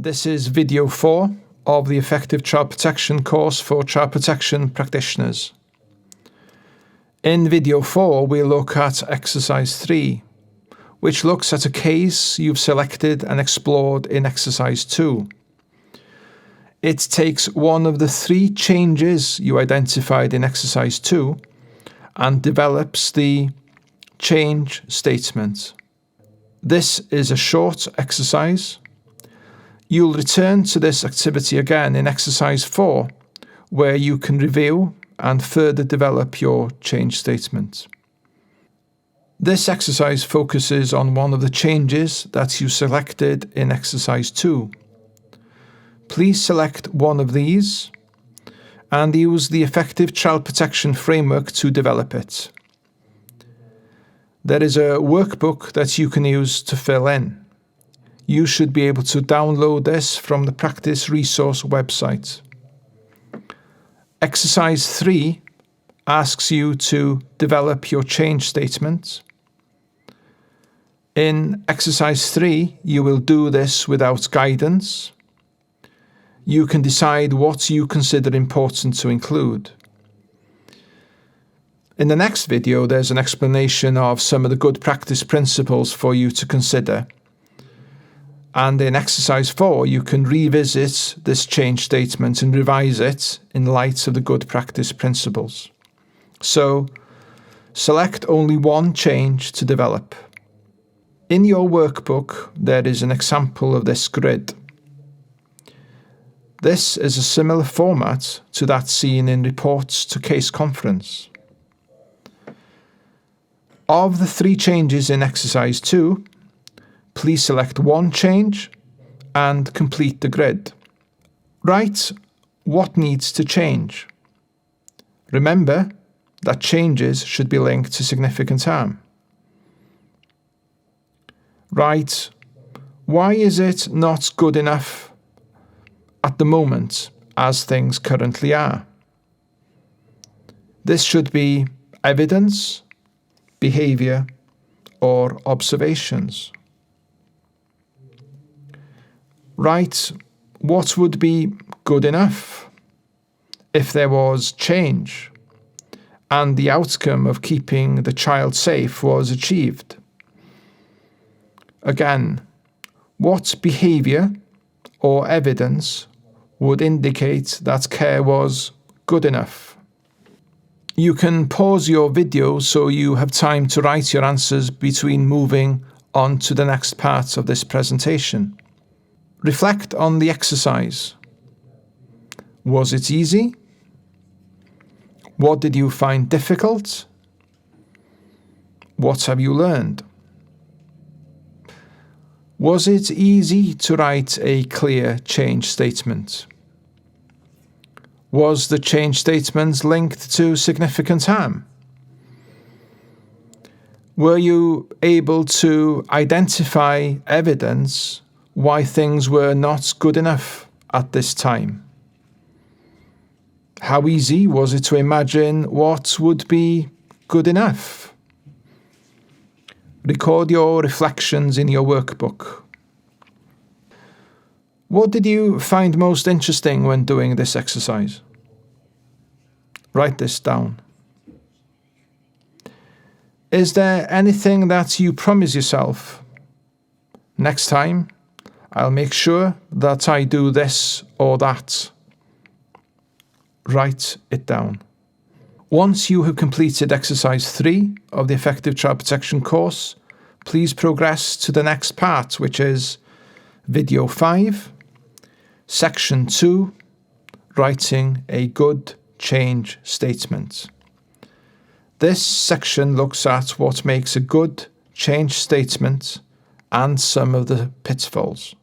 This is video 4 of the Effective Child Protection course for child protection practitioners. In video 4, we look at exercise 3, which looks at a case you've selected and explored in exercise 2. It takes one of the 3 changes you identified in exercise 2 and develops the change statement. This is a short exercise. You'll return to this activity again in exercise 4, where you can review and further develop your change statement. This exercise focuses on one of the changes that you selected in exercise 2. Please select one of these and use the Effective Child Protection framework to develop it. There is a workbook that you can use to fill in. You should be able to download this from the Practice Resource website. Exercise 3 asks you to develop your change statement. In exercise 3, you will do this without guidance. You can decide what you consider important to include. In the next video, there's an explanation of some of the good practice principles for you to consider. And in exercise 4, you can revisit this change statement and revise it in light of the good practice principles. So, select only one change to develop. In your workbook, there is an example of this grid. This is a similar format to that seen in Reports to Case Conference. Of the 3 changes in exercise 2, please select one change and complete the grid. Write what needs to change. Remember that changes should be linked to significant harm. Write, why is it not good enough at the moment as things currently are? This should be evidence, behaviour, or observations. Write what would be good enough if there was change and the outcome of keeping the child safe was achieved. Again, what behaviour or evidence would indicate that care was good enough? You can pause your video so you have time to write your answers between moving on to the next part of this presentation. Reflect on the exercise. Was it easy? What did you find difficult? What have you learned? Was it easy to write a clear change statement? Was the change statement linked to significant harm? Were you able to identify evidence why things were not good enough at this time? How easy was it to imagine what would be good enough? Record your reflections in your workbook. What did you find most interesting when doing this exercise? Write this down. Is there anything that you promise yourself? Next time, I'll make sure that I do this or that. Write it down. Once you have completed exercise 3 of the Effective Child Protection course, please progress to the next part, which is video 5, section 2, writing a good change statement. This section looks at what makes a good change statement and some of the pitfalls.